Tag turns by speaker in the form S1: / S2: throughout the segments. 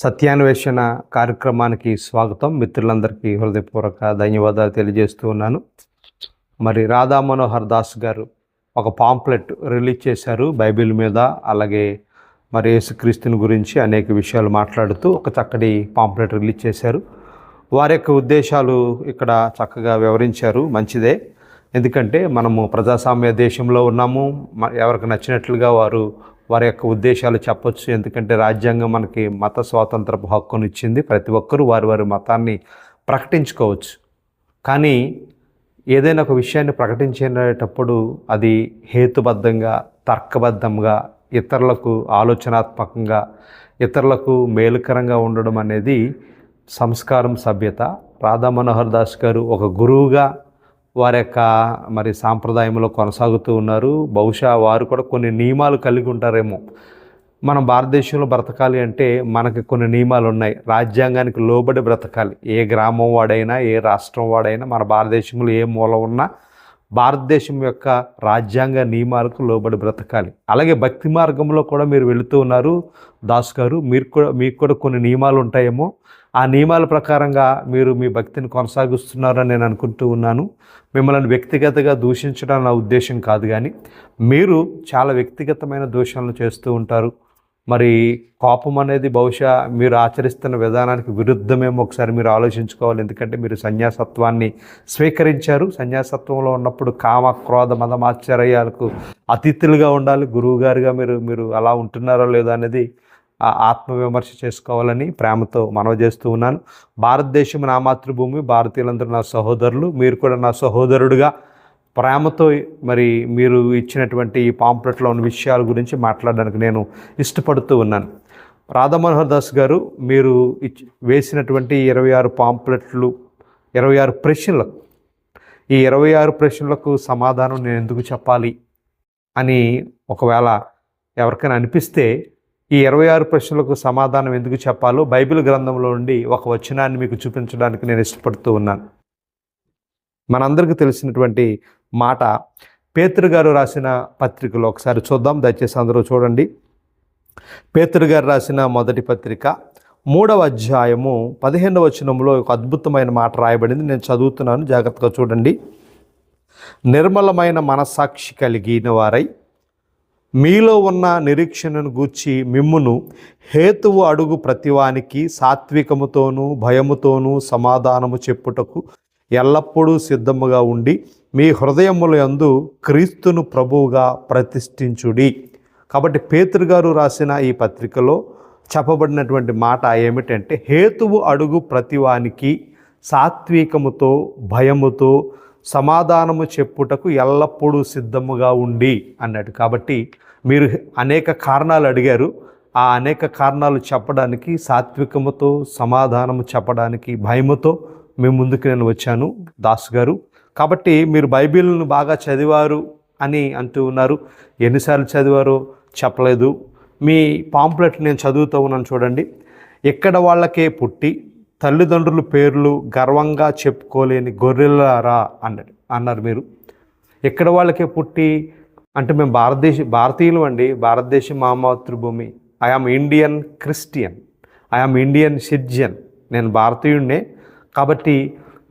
S1: సత్యాన్వేషణ కార్యక్రమానికి స్వాగతం. మిత్రులందరికీ హృదయపూర్వక ధన్యవాదాలు తెలియజేస్తూ ఉన్నాను. మరి రాధా మనోహర్ దాస్ గారు ఒక పాంప్లెట్ రిలీజ్ చేశారు బైబిల్ మీద, అలాగే మరి యేసుక్రీస్తుని గురించి అనేక విషయాలు మాట్లాడుతూ ఒక చక్కటి పాంప్లెట్ రిలీజ్ చేశారు. వారి యొక్క ఉద్దేశాలు ఇక్కడ చక్కగా వివరించారు. మంచిదే, ఎందుకంటే మనము ప్రజాస్వామ్య దేశంలో ఉన్నాము. ఎవరికి నచ్చినట్లుగా వారి యొక్క ఉద్దేశాలు చెప్పొచ్చు. ఎందుకంటే రాజ్యాంగం మనకి మత స్వాతంత్రపు హక్కును ఇచ్చింది. ప్రతి ఒక్కరూ వారి మతాన్ని ప్రకటించుకోవచ్చు. కానీ ఏదైనా ఒక విషయాన్ని ప్రకటించేటప్పుడు అది హేతుబద్ధంగా, తర్కబద్ధంగా, ఇతరులకు ఆలోచనాత్మకంగా, ఇతరులకు మేలుకరంగా ఉండడం అనేది సంస్కారం, సభ్యత. రాధా మనోహర్ దాస్ గారు ఒక గురువుగా వారి యొక్క మరి సాంప్రదాయంలో కొనసాగుతూ ఉన్నారు. బహుశా వారు కూడా కొన్ని నియమాలు కలిగి ఉంటారేమో. మనం భారతదేశంలో బ్రతకాలి అంటే మనకి కొన్ని నియమాలు ఉన్నాయి. రాజ్యాంగానికి లోబడి బ్రతకాలి. ఏ గ్రామం వాడైనా, ఏ రాష్ట్రం వాడైనా, మన భారతదేశంలో ఏ మూల ఉన్నా భారతదేశం యొక్క రాజ్యాంగ నియమాలకు లోబడి బ్రతకాలి. అలాగే భక్తి మార్గంలో కూడా మీరు వెళుతూ ఉన్నారు దాస్ గారు. మీకు కూడా కొన్ని నియమాలు ఉంటాయేమో. ఆ నియమాల ప్రకారంగా మీరు మీ భక్తిని కొనసాగిస్తున్నారని నేను అనుకుంటూ ఉన్నాను. మిమ్మల్ని వ్యక్తిగతంగా దూషించడం నా ఉద్దేశం కాదు, కానీ మీరు చాలా వ్యక్తిగతమైన దూషణలు చేస్తూ ఉంటారు. మరి కోపం అనేది బహుశా మీరు ఆచరిస్తున్న విధానానికి విరుద్ధమేమో. ఒకసారి మీరు ఆలోచించుకోవాలి. ఎందుకంటే మీరు సన్యాసత్వాన్ని స్వీకరించారు. సన్యాసత్వంలో ఉన్నప్పుడు కామ, క్రోధ, మదమాశ్చర్యాలకు అతిథులుగా ఉండాలి. గురువుగారుగా మీరు అలా ఉంటున్నారో లేదో అనేది ఆత్మవిమర్శ చేసుకోవాలని ప్రేమతో మనవి చేస్తూ ఉన్నాను. భారతదేశం నా మాతృభూమి, భారతీయులందరూ నా సహోదరులు. మీరు కూడా నా సహోదరుడుగా ప్రేమతో మరి మీరు ఇచ్చినటువంటి ఈ పాంప్లెట్లో ఉన్న విషయాల గురించి మాట్లాడడానికి నేను ఇష్టపడుతూ ఉన్నాను. రాధా మనోహర్ దాస్ గారు, మీరు వేసినటువంటి 26 పాంప్లెట్లు, 26 ప్రశ్నలకు, ఈ 26 ప్రశ్నలకు సమాధానం నేను ఎందుకు చెప్పాలి అని ఒకవేళ ఎవరికైనా అనిపిస్తే, ఈ 26 ప్రశ్నలకు సమాధానం ఎందుకు చెప్పాలో బైబిల్ గ్రంథంలో నుండి ఒక వచనాన్ని మీకు చూపించడానికి నేను ఇష్టపడుతూ ఉన్నాను. మనందరికీ తెలిసినటువంటి మాట పేతురు గారు రాసిన పత్రికలో ఒకసారి చూద్దాం. దయచేసి అందరూ చూడండి. పేతురు గారు రాసిన మొదటి పత్రిక 3వ అధ్యాయము 15వ వచనంలో ఒక అద్భుతమైన మాట రాయబడింది. నేను చదువుతున్నాను, జాగ్రత్తగా చూడండి. నిర్మలమైన మనస్సాక్షి కలిగిన వారై మీలో ఉన్న నిరీక్షణను గూర్చి మిమ్మును హేతువు అడుగు ప్రతివానికి సాత్వికముతోనూ భయముతోనూ సమాధానము చెప్పుటకు ఎల్లప్పుడూ సిద్ధముగా ఉండి మీ హృదయముల యందు క్రీస్తును ప్రభువుగా ప్రతిష్ఠించుడి. కాబట్టి పేతురు గారు రాసిన ఈ పత్రికలో చెప్పబడినటువంటి మాట ఏమిటంటే, హేతువు అడుగు ప్రతివానికి సాత్వికముతో భయముతో సమాధానము చెప్పుటకు ఎల్లప్పుడూ సిద్ధముగా ఉండి అన్నాడు. కాబట్టి మీరు అనేక కారణాలు అడిగారు. ఆ అనేక కారణాలు చెప్పడానికి, సాత్వికముతో సమాధానము చెప్పడానికి, భయముతో మీ ముందుకు నేను వచ్చాను దాస్ గారు. కాబట్టి మీరు బైబిల్ను బాగా చదివారు అని అంటూ ఉన్నారు. ఎన్నిసార్లు చదివారో చెప్పలేదు. మీ పాంప్లెట్ నేను చదువుతూ ఉన్నాను, చూడండి. ఎక్కడ వాళ్ళకే పుట్టి తల్లిదండ్రుల పేర్లు గర్వంగా చెప్పుకోలేని గొర్రెలారా అన్నారు మీరు. ఎక్కడ వాళ్ళకే పుట్టి అంటే మేము భారతీయులు అండి. భారతదేశం మా మాతృభూమి. I am Indian Christian, I am Indian citizen. నేను భారతీయుడినే. కాబట్టి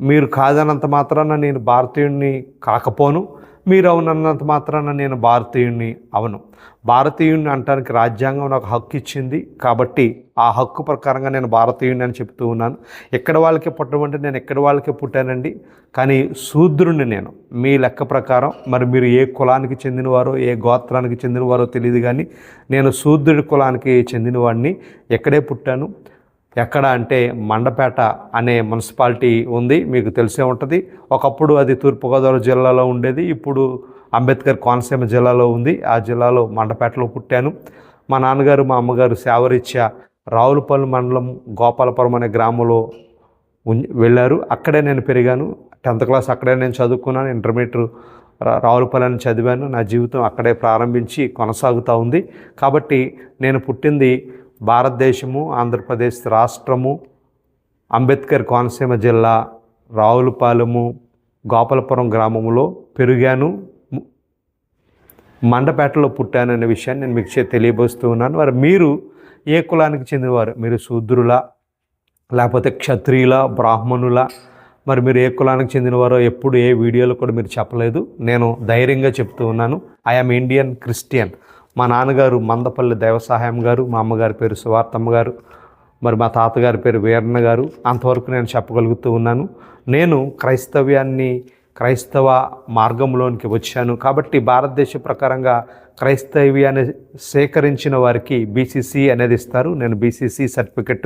S1: మీరు కాదన్నంత మాత్రాన నేను భారతీయుడిని కాకపోను, మీరు అవునన్నంత మాత్రాన నేను భారతీయుడిని అవను. భారతీయుడిని అంటానికి రాజ్యాంగం నాకు హక్కు ఇచ్చింది. కాబట్టి ఆ హక్కు ప్రకారంగా నేను భారతీయుడిని అని చెప్తూ ఉన్నాను. ఎక్కడ వాళ్ళకే పుట్టమంటే నేను ఎక్కడ వాళ్ళకే పుట్టానండి. కానీ శూద్రుడిని నేను మీ లెక్క ప్రకారం. మరి మీరు ఏ కులానికి చెందినవారో, ఏ గోత్రానికి చెందినవారో తెలియదు, కానీ నేను శూద్రుడి కులానికి చెందినవాడిని. ఎక్కడే పుట్టాను. ఎక్కడ అంటే మండపేట అనే మున్సిపాలిటీ ఉంది, మీకు తెలిసే ఉంటుంది. ఒకప్పుడు అది తూర్పుగోదావరి జిల్లాలో ఉండేది, ఇప్పుడు అంబేద్కర్ కోనసీమ జిల్లాలో ఉంది. ఆ జిల్లాలో మండపేటలో పుట్టాను. మా నాన్నగారు మా అమ్మగారు సేవరీత్యా రావులపల్లి మండలం గోపాలపురం అనే గ్రామంలో వెళ్ళారు. అక్కడే నేను పెరిగాను. 10th క్లాస్ అక్కడే నేను చదువుకున్నాను. ఇంటర్మీడియట్ రావులపల్లి అని చదివాను. నా జీవితం అక్కడే ప్రారంభించి కొనసాగుతూ ఉంది. కాబట్టి నేను పుట్టింది భారతదేశము, ఆంధ్రప్రదేశ్ రాష్ట్రము, అంబేద్కర్ కోనసీమ జిల్లా, రావులపాలెము, గోపాలపురం గ్రామంలో పెరిగాను. మండపేటలో పుట్టాననే విషయాన్ని నేను మీకు తెలియబోస్తూ ఉన్నాను. మరి మీరు ఏ కులానికి చెందినవారు, మీరు శూద్రులా లేకపోతే క్షత్రియుల, బ్రాహ్మణుల, మరి మీరు ఏ కులానికి చెందినవారో ఎప్పుడు ఏ వీడియోలో కూడా మీరు చెప్పలేదు. నేను ధైర్యంగా చెప్తూ ఉన్నాను, ఐఎమ్ ఇండియన్ క్రిస్టియన్. మా నాన్నగారు మందపల్లి దైవసహాయం గారు, మా అమ్మగారి పేరు సువార్తమ్మ గారు, మరి మా తాతగారి పేరు వీరన్న గారు. అంతవరకు నేను చెప్పగలుగుతూ ఉన్నాను. నేను క్రైస్తవ మార్గంలోనికి వచ్చాను కాబట్టి భారతదేశ ప్రకారంగా క్రైస్తవ్యాన్ని సేకరించిన వారికి బీసీసీ అనేది ఇస్తారు. నేను బీసీసీ సర్టిఫికెట్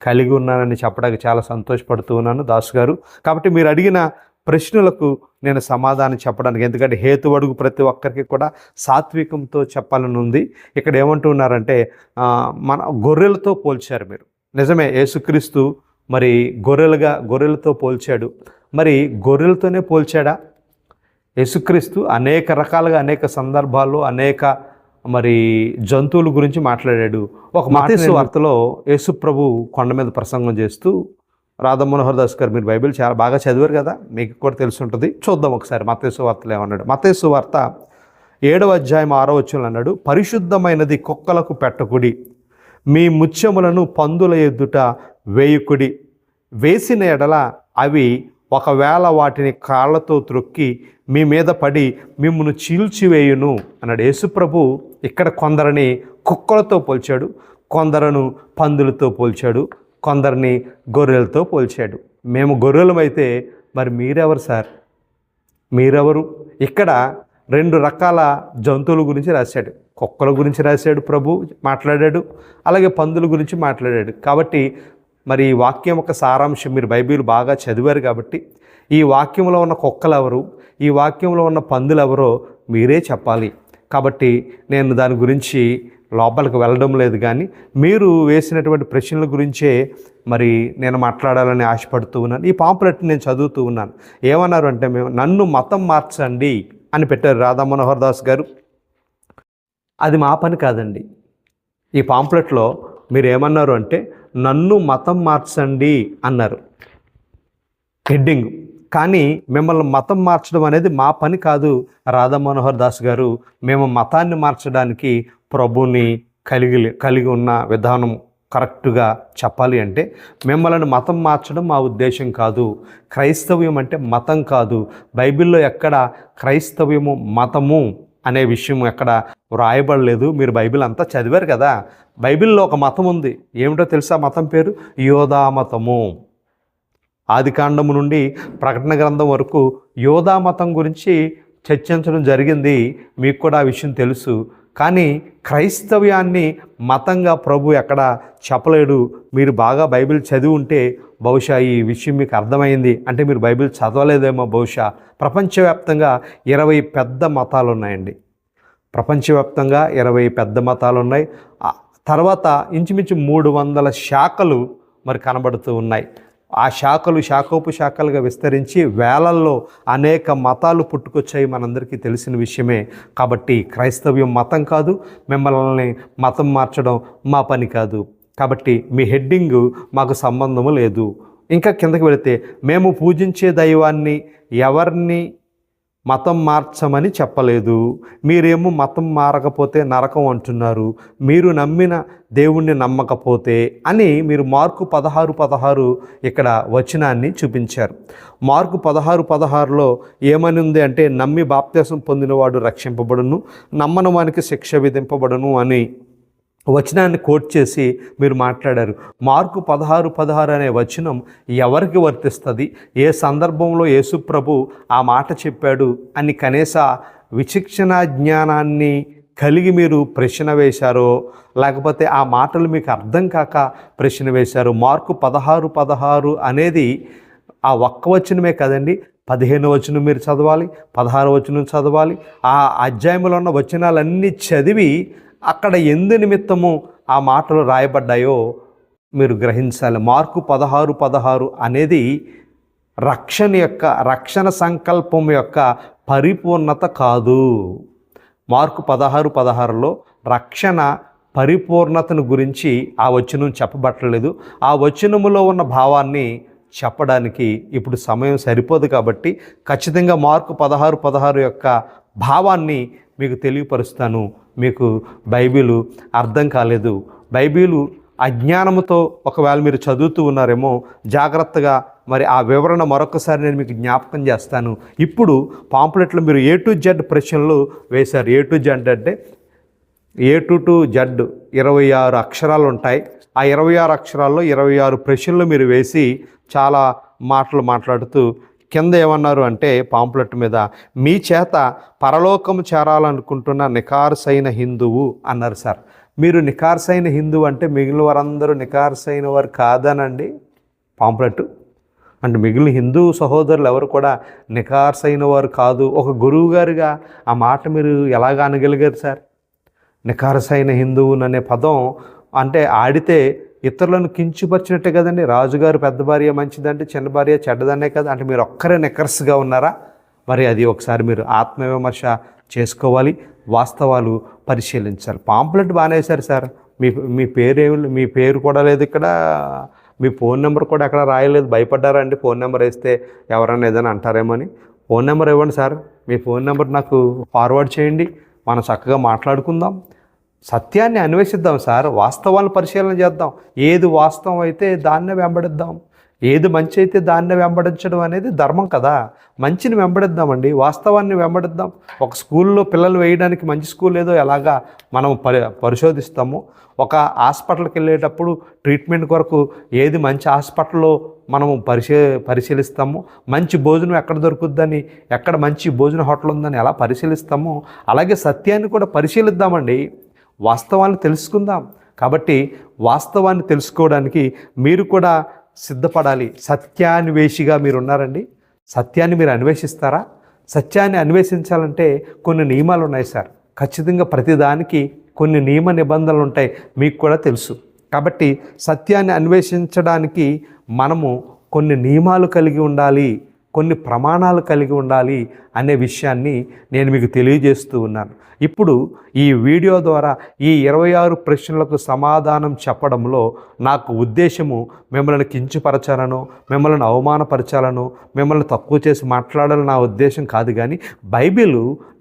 S1: కలిగి ఉన్నానని చెప్పడానికి చాలా సంతోషపడుతూ ఉన్నాను దాసు గారు. కాబట్టి మీరు అడిగిన ప్రశ్నలకు నేను సమాధానం చెప్పడానికి, ఎందుకంటే హేతు అడుగు ప్రతి ఒక్కరికి కూడా సాత్వికంతో చెప్పాలని ఉంది. ఇక్కడ ఏమంటున్నారంటే మన గొర్రెలతో పోల్చారు మీరు. నిజమే, యేసుక్రీస్తు మరి గొర్రెలతో పోల్చాడు. మరి గొర్రెలతోనే పోల్చాడా? యేసుక్రీస్తు అనేక రకాలుగా అనేక సందర్భాల్లో అనేక మరి జంతువుల గురించి మాట్లాడాడు. ఒక మత్తయి వార్తలో యేసు ప్రభు కొండ మీద ప్రసంగం చేస్తూ, రాధా మనోహర్ దాస్ గారు మీరు బైబిల్ చాలా బాగా చదివారు కదా, మీకు కూడా తెలిసి ఉంటుంది, చూద్దాం ఒకసారి మత్తయి వార్తలో ఏమన్నాడు. మత్తయి వార్త 7వ అధ్యాయం 6వ వచనంలో అన్నాడు, పరిశుద్ధమైనది కుక్కలకు పెట్టకుడి, మీ ముత్యములను పందుల ఎదుట వేయుకుడి, వేసిన ఎడల అవి ఒకవేళ వాటిని కాళ్ళతో త్రొక్కి మీ మీద పడి మిమ్మును చీల్చివేయును అన్నాడు. యేసుప్రభు ఇక్కడ కొందరిని కుక్కలతో పోల్చాడు, కొందరును పందులతో పోల్చాడు, కొందరిని గొర్రెలతో పోల్చాడు. మేము గొర్రెలమైతే మరి మీరెవరు సార్? మీరెవరు? ఇక్కడ 2 రకాల జంతువుల గురించి రాశాడు. కుక్కల గురించి రాశాడు ప్రభు, మాట్లాడాడు, అలాగే పందుల గురించి మాట్లాడాడు. కాబట్టి మరి ఈ వాక్యం యొక్క సారాంశం, మీరు బైబిల్ బాగా చదివారు కాబట్టి ఈ వాక్యంలో ఉన్న కుక్కలు ఎవరు, ఈ వాక్యంలో ఉన్న పందులు ఎవరో మీరే చెప్పాలి. కాబట్టి నేను దాని గురించి లోపలికి వెళ్ళడం లేదు, కానీ మీరు వేసినటువంటి ప్రశ్నల గురించే మరి నేను మాట్లాడాలని ఆశపడుతూ ఉన్నాను. ఈ పాంప్లెట్ నేను చదువుతూ ఉన్నాను. ఏమన్నారు అంటే, నన్ను మతం మార్చండి అని పెట్టారు రాధా మనోహర్ దాస్ గారు. అది మా పని కాదండి. ఈ పాంప్లెట్లో మీరు ఏమన్నారు అంటే, నన్ను మతం మార్చండి అన్నారు హెడ్డింగ్. కానీ మిమ్మల్ని మతం మార్చడం అనేది మా పని కాదు రాధా మనోహర్ దాస్ గారు. మేము మతాన్ని మార్చడానికి ప్రభుని కలిగి ఉన్న విధానం కరెక్ట్గా చెప్పాలి అంటే, మిమ్మల్ని మతం మార్చడం మా ఉద్దేశం కాదు. క్రైస్తవ్యం అంటే మతం కాదు. బైబిల్లో ఎక్కడ క్రైస్తవ్యము మతము అనే విషయం ఎక్కడ వ్రాయబడలేదు. మీరు బైబిల్ అంతా చదివారు కదా. బైబిల్లో ఒక మతం ఉంది, ఏమిటో తెలుసా? మతం పేరు యోధా మతము. ఆదికాండము నుండి ప్రకటన గ్రంథం వరకు యోధా మతం గురించి చర్చించడం జరిగింది. మీకు కూడా ఆ విషయం తెలుసు. కానీ క్రైస్తవ్యాన్ని మతంగా ప్రభు ఎక్కడ చెప్పలేడు. మీరు బాగా బైబిల్ చదివి ఉంటే బహుశా ఈ విషయం మీకు అర్థమైంది. అంటే మీరు బైబిల్ చదవలేదేమో బహుశా. ప్రపంచవ్యాప్తంగా 20 పెద్ద మతాలు ఉన్నాయండి. ప్రపంచవ్యాప్తంగా 20 పెద్ద మతాలు ఉన్నాయి. తర్వాత ఇంచుమించు 300 శాఖలు మరి కనబడుతూ ఉన్నాయి. ఆ శాఖలు శాఖోపశాఖలుగా విస్తరించి వేలల్లో అనేక మతాలు పుట్టుకొచ్చాయి, మనందరికీ తెలిసిన విషయమే. కాబట్టి క్రైస్తవ్యం మతం కాదు, మిమ్మల్ని మతం మార్చడం మా పని కాదు. కాబట్టి మీ హెడ్డింగ్ మాకు సంబంధము లేదు. ఇంకా కిందకి వెళితే, మేము పూజించే దైవాన్ని ఎవరిని మతం మార్చమని చెప్పలేదు, మీరేమో మతం మారకపోతే నరకం అంటున్నారు, మీరు నమ్మిన దేవుణ్ణి నమ్మకపోతే అని మీరు మార్కు 16:16 ఇక్కడ వచనాన్ని చూపించారు. మార్కు 16:16లో ఏమని ఉంది అంటే, నమ్మి బాప్తిసం పొందినవాడు రక్షింపబడును, నమ్మని వానికి శిక్ష విధింపబడును అని వచనాన్ని కోట్ చేసి మీరు మాట్లాడారు. మార్కు 16:16 అనే వచనం ఎవరికి వర్తిస్తుంది, ఏ సందర్భంలో యేసు ప్రభు ఆ మాట చెప్పాడు అని కనీస విచక్షణ జ్ఞానాన్ని కలిగి మీరు ప్రశ్న వేశారో, లేకపోతే ఆ మాటలు మీకు అర్థం కాక ప్రశ్న వేశారో. మార్కు 16:16 అనేది ఆ ఒక్క వచనమే కదండి, 15వ వచనం మీరు చదవాలి, 16వ వచనం చదవాలి. ఆ అధ్యాయంలో ఉన్న వచనాలన్నీ చదివి అక్కడ ఎందు నిమిత్తము ఆ మాటలు రాయబడ్డాయో మీరు గ్రహించాలి. మార్కు 16:16 అనేది రక్షణ సంకల్పం యొక్క పరిపూర్ణత కాదు. మార్కు 16:16లో రక్షణ పరిపూర్ణతను గురించి ఆ వచనం చెప్పబట్టలేదు. ఆ వచనములో ఉన్న భావాన్ని చెప్పడానికి ఇప్పుడు సమయం సరిపోదు. కాబట్టి ఖచ్చితంగా మార్కు 16:16 యొక్క భావాన్ని మీకు తెలియపరుస్తాను. మీకు బైబిలు అర్థం కాలేదు, బైబిలు అజ్ఞానముతో ఒకవేళ మీరు చదువుతూ ఉన్నారేమో జాగ్రత్తగా మరి ఆ వివరణ మరొకసారి నేను మీకు జ్ఞాపకం చేస్తాను. ఇప్పుడు పాంప్లెట్లో మీరు A to Z ప్రశ్నలు వేశారు. A to Z అంటే A to Z 26 అక్షరాలు ఉంటాయి. ఆ 26 అక్షరాల్లో 26 ప్రశ్నలు మీరు వేసి చాలా మాటలు మాట్లాడుతూ కింద ఏమన్నారు అంటే పాంప్లెట్ మీద, మీ చేత పరలోకం చేరాలనుకుంటున్న నికార్సైన హిందువు అన్నారు సార్. మీరు నికార్సైన హిందువు అంటే మిగిలిన వారందరూ నికార్సైన వారు కాదనండి పాంప్లెట్ అంటే మిగిలిన హిందూ సహోదరులు ఎవరు కూడా నికార్సైన వారు కాదు. ఒక గురువు గారిగా ఆ మాట మీరు ఎలాగ అనగలిగారు సార్? నికార్సైన హిందువు అనే పదం అంటే ఆడితే ఇతరులను కించుపరిచినట్టే కదండి. రాజుగారు పెద్ద భార్య మంచిదంటే చిన్న భార్య చెడ్డదనే కదా. అంటే మీరు ఒక్కరే నికర్స్గా ఉన్నారా? మరి అది ఒకసారి మీరు ఆత్మవిమర్శ చేసుకోవాలి, వాస్తవాలు పరిశీలించాలి. పాంప్లెట్ బాగానే వేశారు సార్. మీ మీ పేరు కూడా లేదు ఇక్కడ, మీ ఫోన్ నెంబర్ కూడా ఎక్కడ రాయలేదు. భయపడ్డారా అండి ఫోన్ నెంబర్ వేస్తే ఎవరైనా ఏదైనా అంటారేమని? ఫోన్ నెంబర్ ఇవ్వండి సార్. మీ ఫోన్ నెంబర్ నాకు ఫార్వర్డ్ చేయండి, మనం చక్కగా మాట్లాడుకుందాం, సత్యాన్ని అన్వేషిద్దాం సార్. వాస్తవాలను పరిశీలన చేద్దాం. ఏది వాస్తవం అయితే దాన్నే వెంబడిద్దాం, ఏది మంచి అయితే దాన్నే వెంబడించడం అనేది ధర్మం కదా. మంచిని వెంబడిద్దామండి, వాస్తవాన్ని వెంబడిద్దాం. ఒక స్కూల్లో పిల్లలు వేయడానికి మంచి స్కూల్ ఏదో ఎలాగా మనం పరిశోధిస్తాము, ఒక హాస్పిటల్కి వెళ్ళేటప్పుడు ట్రీట్మెంట్ కొరకు ఏది మంచి హాస్పిటల్లో మనము పరిశీలిస్తాము, మంచి భోజనం ఎక్కడ దొరుకుద్దని, ఎక్కడ మంచి భోజన హోటల్ ఉందని ఎలా పరిశీలిస్తామో అలాగే సత్యాన్ని కూడా పరిశీలిద్దామండి, వాస్తవాన్ని తెలుసుకుందాం. కాబట్టి వాస్తవాన్ని తెలుసుకోవడానికి మీరు కూడా సిద్ధపడాలి. సత్యాన్వేషిగా మీరు ఉన్నారండి. సత్యాన్ని మీరు అన్వేషిస్తారా? సత్యాన్ని అన్వేషించాలంటే కొన్ని నియమాలు ఉన్నాయి సార్. ఖచ్చితంగా ప్రతిదానికి కొన్ని నియమ నిబంధనలు ఉంటాయి, మీకు కూడా తెలుసు. కాబట్టి సత్యాన్ని అన్వేషించడానికి మనము కొన్ని నియమాలు కలిగి ఉండాలి, కొన్ని ప్రమాణాలు కలిగి ఉండాలి అనే విషయాన్ని నేను మీకు తెలియజేస్తూ ఉన్నాను. ఇప్పుడు ఈ వీడియో ద్వారా ఈ 26 ప్రశ్నలకు సమాధానం చెప్పడంలో నాకు ఉద్దేశము మిమ్మల్ని కించపరచాలనో, మిమ్మల్ని అవమానపరచాలనో, మిమ్మల్ని తక్కువ చేసి మాట్లాడాలని నా ఉద్దేశం కాదు. కానీ బైబిల్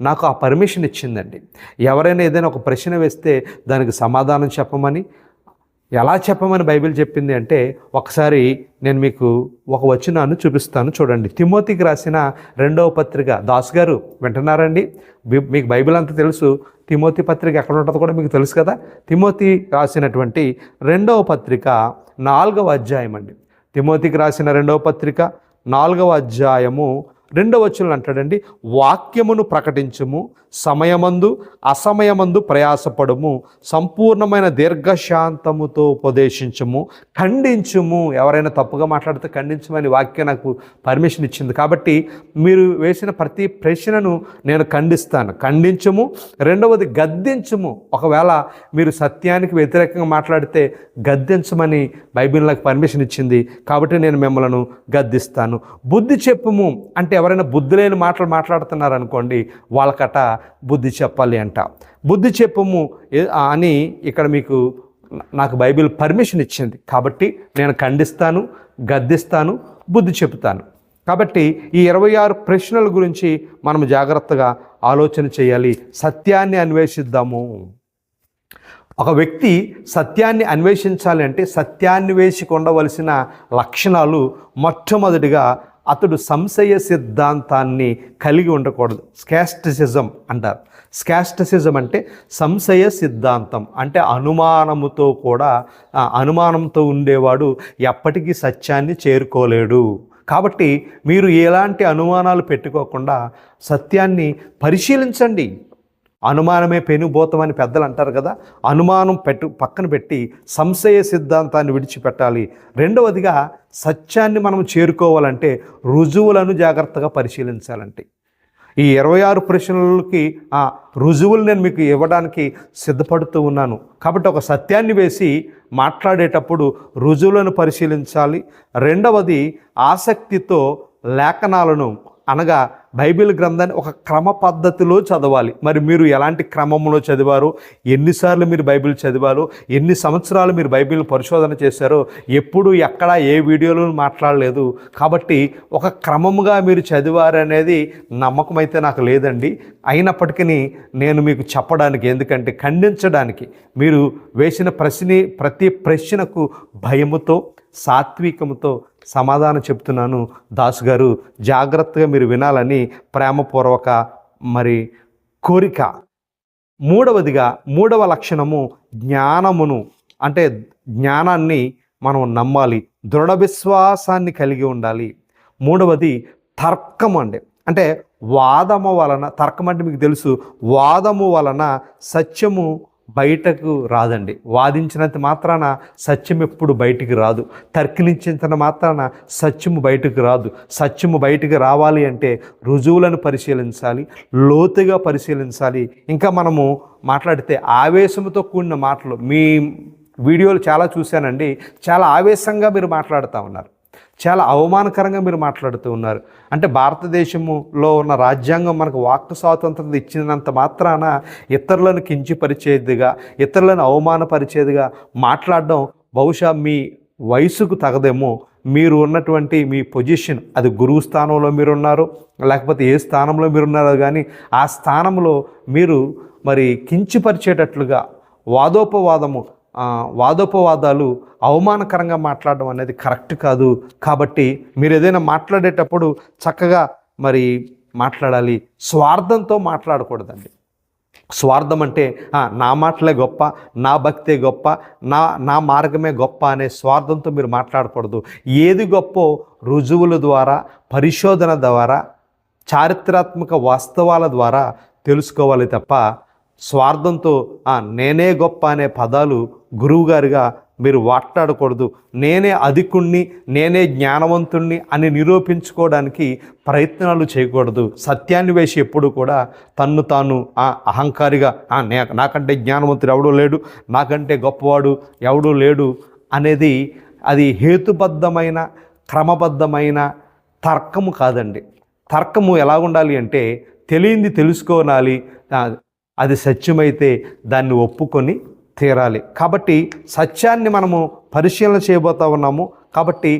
S1: నాకు ఆ పర్మిషన్ ఇచ్చిందండి. ఎవరైనా ఏదైనా ఒక ప్రశ్న వేస్తే దానికి సమాధానం చెప్పమని, ఎలా చెప్పమని బైబిల్ చెప్పింది అంటే ఒకసారి నేను మీకు ఒక వచనాన్ని చూపిస్తాను, చూడండి. తిమోతికి రాసిన 2వ పత్రిక. దాస్ గారు వింటున్నారండి? మీకు బైబిల్ అంతా తెలుసు, తిమోతి పత్రిక ఎక్కడ ఉంటుందో కూడా మీకు తెలుసు కదా. తిమోతి రాసినటువంటి 2వ పత్రిక 4వ అధ్యాయం అండి. తిమోతికి రాసిన 2వ పత్రిక 4వ అధ్యాయము 2వ వచనం అంటాడండి, వాక్యమును ప్రకటించుము, సమయమందు అసమయమందు ప్రయాసపడుము, సంపూర్ణమైన దీర్ఘశాంతముతో ఉపదేశించుము, ఖండించుము. ఎవరైనా తప్పుగా మాట్లాడితే ఖండించమని వాక్యం నాకు పర్మిషన్ ఇచ్చింది. కాబట్టి మీరు వేసిన ప్రతి ప్రశ్నను నేను ఖండిస్తాను. ఖండించుము. రెండవది గద్దించుము. ఒకవేళ మీరు సత్యానికి వ్యతిరేకంగా మాట్లాడితే గద్దించమని బైబిల్ నాకు పర్మిషన్ ఇచ్చింది. కాబట్టి నేను మిమ్మల్ని గద్దిస్తాను. బుద్ధి చెప్పుము అంటే ఎవరైనా బుద్ధి లేని మాటలు మాట్లాడుతున్నారనుకోండి, వాళ్ళకట బుద్ధి చెప్పాలి అంట. బుద్ధి చెప్పుము అని ఇక్కడ మీకు నాకు బైబిల్ పర్మిషన్ ఇచ్చింది. కాబట్టి నేను ఖండిస్తాను, గద్దిస్తాను, బుద్ధి చెప్తాను. కాబట్టి ఈ 26 ప్రశ్నల గురించి మనం జాగ్రత్తగా ఆలోచన చేయాలి. సత్యాన్ని అన్వేషిద్దాము. ఒక వ్యక్తి సత్యాన్ని అన్వేషించాలి అంటే సత్యాన్వేషికి ఉండవలసిన లక్షణాలు, మొట్టమొదటిగా అతడు సంశయ సిద్ధాంతాన్ని కలిగి ఉండకూడదు. స్కాస్టిసిజం అంటారు. స్కాస్టిసిజం అంటే సంశయ సిద్ధాంతం అంటే అనుమానంతో ఉండేవాడు ఎప్పటికీ సత్యాన్ని చేరుకోలేడు. కాబట్టి మీరు ఎలాంటి అనుమానాలు పెట్టుకోకుండా సత్యాన్ని పరిశీలించండి. అనుమానమే పెనుభూతమని పెద్దలు అంటారు కదా. అనుమానం పక్కన పెట్టి సంశయ సిద్ధాంతాన్ని విడిచిపెట్టాలి. రెండవదిగా సత్యాన్ని మనం చేరుకోవాలంటే రుజువులను జాగ్రత్తగా పరిశీలించాలంటే ఈ 26 ప్రశ్నలకి ఆ రుజువులు నేను మీకు ఇవ్వడానికి సిద్ధపడుతూ ఉన్నాను. కాబట్టి ఒక సత్యాన్ని వేసి మాట్లాడేటప్పుడు రుజువులను పరిశీలించాలి. రెండవది ఆసక్తితో లేఖనాలను అనగా బైబిల్ గ్రంథాన్ని ఒక క్రమ పద్ధతిలో చదవాలి. మరి మీరు ఎలాంటి క్రమంలో చదివారో, ఎన్నిసార్లు మీరు బైబిల్ చదివారో, ఎన్ని సంవత్సరాలు మీరు బైబిల్ పరిశోధన చేశారో ఎప్పుడు ఎక్కడ ఏ వీడియోలో మాట్లాడలేదు. కాబట్టి ఒక క్రమముగా మీరు చదివారనేది నమ్మకం అయితే నాకు లేదండి. అయినప్పటికీ నేను మీకు చెప్పడానికి, ఎందుకంటే ఖండించడానికి, మీరు వేసిన ప్రతి ప్రశ్నకు భయముతో సాత్వికముతో సమాధానం చెప్తున్నాను. దాసు గారు జాగ్రత్తగా మీరు వినాలని ప్రేమపూర్వక కోరిక. మూడవ లక్షణము జ్ఞానమును, అంటే జ్ఞానాన్ని మనం నమ్మాలి, దృఢ విశ్వాసాన్ని కలిగి ఉండాలి. మూడవది తర్కము అంటే వాదము వలన, తర్కం అంటే మీకు తెలుసు, వాదము వలన సత్యము బయటకు రాదండి. వాదించినంత మాత్రాన సత్యం ఎప్పుడు బయటికి రాదు. తర్కించినంత మాత్రాన సత్యము బయటకు రాదు. సత్యము బయటకు రావాలి అంటే రుజువులను పరిశీలించాలి, లోతుగా పరిశీలించాలి. ఇంకా మనము మాట్లాడితే ఆవేశంతో కూడిన మాటలు, మీ వీడియోలు చాలా చూశానండి, చాలా ఆవేశంగా మీరు మాట్లాడుతూ ఉన్నారు, చాలా అవమానకరంగా మీరు మాట్లాడుతూ ఉన్నారు. అంటే భారతదేశంలో ఉన్న రాజ్యాంగం మనకు వాక్ స్వాతంత్రత ఇచ్చినంత మాత్రాన ఇతరులను కించపరిచేదిగా, ఇతరులను అవమానపరిచేదిగా మాట్లాడడం బహుశా మీ వయసుకు తగదేమో. మీరు ఉన్నటువంటి మీ పొజిషన్, అది గురువు స్థానంలో మీరున్నారు, లేకపోతే ఏ స్థానంలో మీరున్నారో కానీ ఆ స్థానంలో మీరు కించపరిచేటట్లుగా వాదోపవాదాలు అవమానకరంగా మాట్లాడడం అనేది కరెక్ట్ కాదు. కాబట్టి మీరు ఏదైనా మాట్లాడేటప్పుడు చక్కగా మాట్లాడాలి. స్వార్థంతో మాట్లాడకూడదండి. స్వార్థం అంటే నా మాటలే గొప్ప, నా భక్తే గొప్ప, నా మార్గమే గొప్ప అనే స్వార్థంతో మీరు మాట్లాడకూడదు. ఏది గొప్పో రుజువుల ద్వారా, పరిశోధన ద్వారా, చారిత్రాత్మక వాస్తవాల ద్వారా తెలుసుకోవాలి తప్ప స్వార్థంతో నేనే గొప్ప అనే పదాలు గురువుగారిగా మీరు మాట్లాడకూడదు. నేనే అధికుణ్ణి, నేనే జ్ఞానవంతుణ్ణి అని నిరూపించుకోవడానికి ప్రయత్నాలు చేయకూడదు. సత్యాన్ని వేసి ఎప్పుడు కూడా తన్ను తాను అహంకారిగా నాకంటే జ్ఞానవంతుడు ఎవడూ లేడు, నాకంటే గొప్పవాడు ఎవడూ లేడు అనేది అది హేతుబద్ధమైన, క్రమబద్ధమైన తర్కము కాదండి. తర్కము ఎలా ఉండాలి అంటే తెలియంది తెలుసుకోవాలి, అది సత్యమైతే దాన్ని ఒప్పుకొని తీరాలి. కాబట్టి సత్యాన్ని మనము పరిశీలన చేయబోతూ ఉన్నాము. కాబట్టి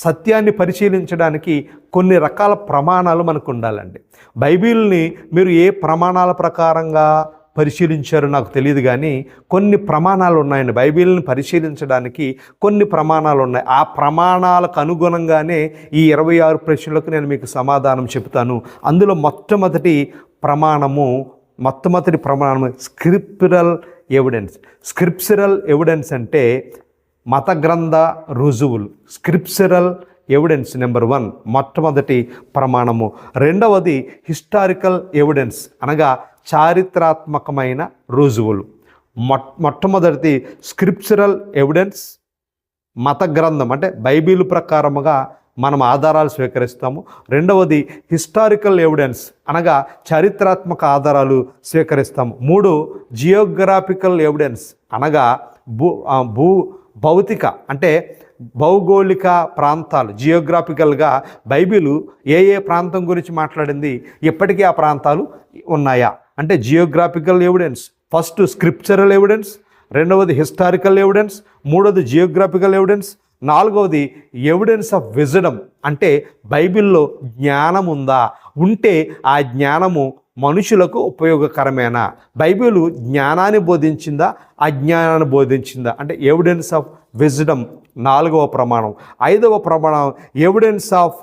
S1: సత్యాన్ని పరిశీలించడానికి కొన్ని రకాల ప్రమాణాలు మనకు ఉండాలండి. బైబిల్ని మీరు ఏ ప్రమాణాల ప్రకారంగా పరిశీలించారో నాకు తెలియదు, కానీ కొన్ని ప్రమాణాలు ఉన్నాయండి. బైబిల్ని పరిశీలించడానికి కొన్ని ప్రమాణాలు ఉన్నాయి. ఆ ప్రమాణాలకు అనుగుణంగానే ఈ 26 ప్రశ్నలకు నేను మీకు సమాధానం చెప్తాను. అందులో మొట్టమొదటి ప్రమాణము స్క్రిప్చురల్ ఎవిడెన్స్. స్క్రిప్చురల్ ఎవిడెన్స్ అంటే మత గ్రంథ రుజువులు. స్క్రిప్చురల్ ఎవిడెన్స్ నెంబర్ 1 మొట్టమొదటి ప్రమాణము. రెండవది హిస్టారికల్ ఎవిడెన్స్, అనగా చారిత్రాత్మకమైన రుజువులు. మొట్టమొదటిది స్క్రిప్చురల్ ఎవిడెన్స్, మత గ్రంథం అంటే బైబిల్ ప్రకారముగా మనం ఆధారాలు స్వీకరిస్తాము. రెండవది హిస్టారికల్ ఎవిడెన్స్, అనగా చారిత్రాత్మక ఆధారాలు స్వీకరిస్తాము. 3 జియోగ్రాఫికల్ ఎవిడెన్స్, అనగా భౌతిక అంటే భౌగోళిక ప్రాంతాలు. జియోగ్రాఫికల్గా బైబిలు ఏ ప్రాంతం గురించి మాట్లాడింది, ఇప్పటికీ ఆ ప్రాంతాలు ఉన్నాయా అంటే geographical evidence. First scriptural evidence, రెండవది హిస్టారికల్ ఎవిడెన్స్, మూడవది జియోగ్రాఫికల్ ఎవిడెన్స్, నాలుగవది ఎవిడెన్స్ ఆఫ్ విజ్డమ్, అంటే బైబిల్లో జ్ఞానం ఉందా, ఉంటే ఆ జ్ఞానము మనుషులకు ఉపయోగకరమేనా, బైబిల్ జ్ఞానాన్ని బోధించిందా అజ్ఞానాన్ని బోధించిందా అంటే ఎవిడెన్స్ ఆఫ్ విజ్డమ్ 4వ ప్రమాణం. 5వ ప్రమాణం evidence of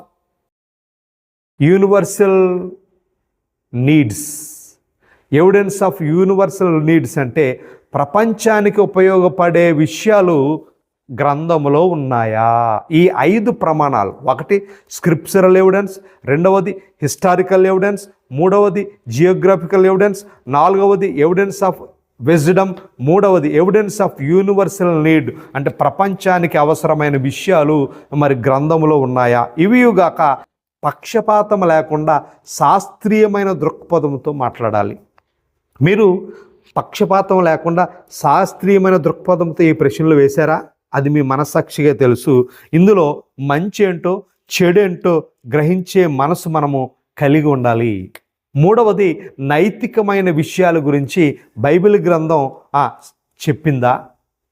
S1: universal needs. Evidence of universal needs అంటే ప్రపంచానికి ఉపయోగపడే విషయాలు గ్రంథములో ఉన్నాయా. ఈ 5 ప్రమాణాలు, ఒకటి స్క్రిప్చరల్ ఎవిడెన్స్, రెండవది హిస్టారికల్ ఎవిడెన్స్, మూడవది జియోగ్రాఫికల్ ఎవిడెన్స్, నాలుగవది ఎవిడెన్స్ ఆఫ్ విజ్డమ్, మూడవది ఎవిడెన్స్ ఆఫ్ యూనివర్సల్ నీడ్ అంటే ప్రపంచానికి అవసరమైన విషయాలు గ్రంథములో ఉన్నాయా. ఇవిగాక పక్షపాతం లేకుండా శాస్త్రీయమైన దృక్పథంతో మాట్లాడాలి. మీరు పక్షపాతం లేకుండా శాస్త్రీయమైన దృక్పథంతో ఈ ప్రశ్నలు వేశారా, అది మీ మనస్సాక్షిగా తెలుసు. ఇందులో మంచి ఏంటో చెడు ఏంటో గ్రహించే మనసు మనము కలిగి ఉండాలి. మూడవది, నైతికమైన విషయాల గురించి బైబిల్ గ్రంథం చెప్పిందా?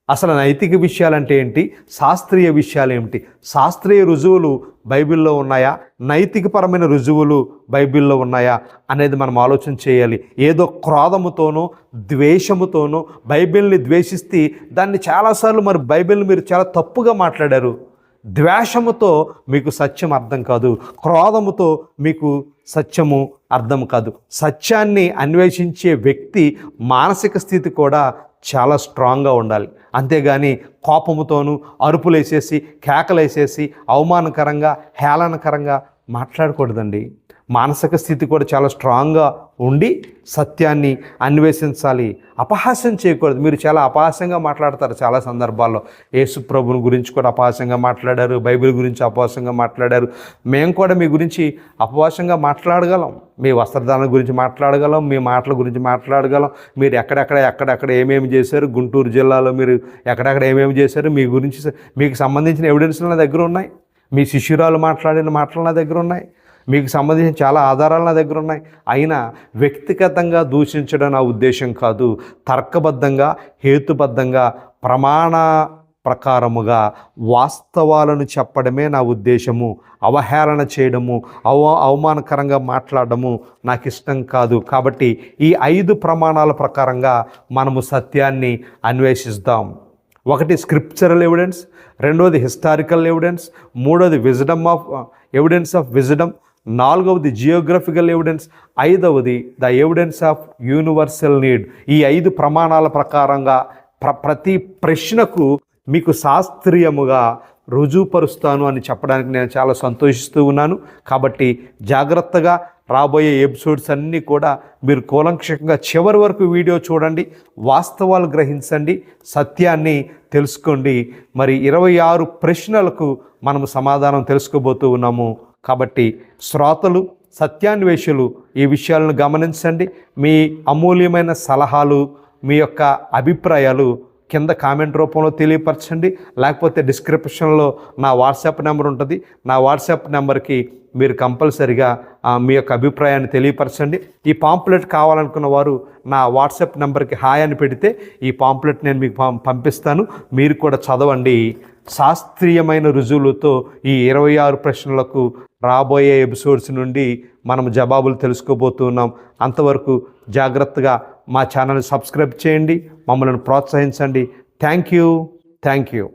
S1: అసలు నైతిక విషయాలంటే ఏంటి, శాస్త్రీయ విషయాలు ఏమిటి, శాస్త్రీయ రుజువులు బైబిల్లో ఉన్నాయా, నైతికపరమైన రుజువులు బైబిల్లో ఉన్నాయా అనేది మనం ఆలోచన చేయాలి. ఏదో క్రోధముతోనో ద్వేషముతోనో బైబిల్ని ద్వేషిస్తే దాన్ని చాలాసార్లు మరి బైబిల్ని మీరు చాలా తప్పుగా మాట్లాడారు. ద్వేషముతో మీకు సత్యం అర్థం కాదు, క్రోధముతో మీకు సత్యము అర్థం కాదు. సత్యాన్ని అన్వేషించే వ్యక్తి మానసిక స్థితి కూడా చాలా స్ట్రాంగ్గా ఉండాలి. అంతేగాని కోపముతోనూ అరుపులేసేసి కేకలేసేసి అవమానకరంగా హేళనకరంగా మాట్లాడకూడదండి. మానసిక స్థితి కూడా చాలా స్ట్రాంగ్గా ఉండి సత్యాన్ని అన్వేషించాలి. అపహాస్యం చేయకూడదు. మీరు చాలా అపహాస్యంగా మాట్లాడతారు చాలా సందర్భాల్లో. యేసు ప్రభుని గురించి కూడా అపహాస్యంగా మాట్లాడారు, బైబిల్ గురించి అపహాస్యంగా మాట్లాడారు. మేము కూడా మీ గురించి అపహాస్యంగా మాట్లాడగలం, మీ వస్త్రధారణ గురించి మాట్లాడగలం, మీ మాటల గురించి మాట్లాడగలం. మీరు ఎక్కడెక్కడ ఏమేమి చేశారు, గుంటూరు జిల్లాలో మీరు ఎక్కడెక్కడ ఏమేమి చేశారు, మీ గురించి మీకు సంబంధించిన ఎవిడెన్స్లు నా దగ్గర ఉన్నాయి. మీ శిష్యురాలు మాట్లాడిన మాటలు నా దగ్గర ఉన్నాయి. మీకు సంబంధించిన చాలా ఆధారాలు నా దగ్గర ఉన్నాయి. అయినా వ్యక్తిగతంగా దూషించడం నా ఉద్దేశం కాదు. తర్కబద్ధంగా, హేతుబద్ధంగా, ప్రమాణ ప్రకారముగా వాస్తవాలను చెప్పడమే నా ఉద్దేశము. అవహేళన చేయడము, అవమానకరంగా మాట్లాడడము నాకు ఇష్టం కాదు. కాబట్టి ఈ 5 ప్రమాణాల ప్రకారంగా మనము సత్యాన్ని అన్వేషిస్తాం. ఒకటి స్క్రిప్చరల్ ఎవిడెన్స్, రెండవది హిస్టారికల్ ఎవిడెన్స్, మూడవది ఎవిడెన్స్ ఆఫ్ విజ్డమ్, నాలుగవది జియోగ్రఫికల్ ఎవిడెన్స్, ఐదవది the evidence of universal need. ఈ 5 ప్రమాణాల ప్రకారంగా ప్రతి ప్రశ్నకు మీకు శాస్త్రీయముగా రుజువుపరుస్తాను అని చెప్పడానికి నేను చాలా సంతోషిస్తూ ఉన్నాను. కాబట్టి జాగ్రత్తగా రాబోయే ఎపిసోడ్స్ అన్నీ కూడా మీరు కూలంకషంగా చివరి వరకు వీడియో చూడండి, వాస్తవాలు గ్రహించండి, సత్యాన్ని తెలుసుకోండి. మరి 26 ప్రశ్నలకు మనము సమాధానం తెలుసుకోబోతూ ఉన్నాము. కాబట్టి శ్రోతలు, సత్యాన్వేషులు ఈ విషయాలను గమనించండి. మీ అమూల్యమైన సలహాలు, మీ యొక్క అభిప్రాయాలు కింద కామెంట్ రూపంలో తెలియపరచండి. లేకపోతే డిస్క్రిప్షన్లో నా వాట్సాప్ నెంబర్ ఉంటుంది. నా వాట్సాప్ నెంబర్కి మీరు కంపల్సరిగా మీ యొక్క అభిప్రాయాన్ని తెలియపరచండి. ఈ పాంప్లెట్ కావాలనుకున్న వారు నా వాట్సాప్ నెంబర్కి హాయ్ అని పెడితే ఈ పాంప్లెట్ నేను మీకు పంపిస్తాను. మీరు కూడా చదవండి. శాస్త్రీయమైన రుజువులతో ఈ 26 ప్రశ్నలకు రాబోయే ఎపిసోడ్స్ నుండి మనం జవాబులు తెలుసుకోబోతున్నాం. అంతవరకు జాగ్రత్తగా మా ఛానల్ని సబ్స్క్రైబ్ చేయండి, మమ్మల్ని ప్రోత్సహించండి. Thank you.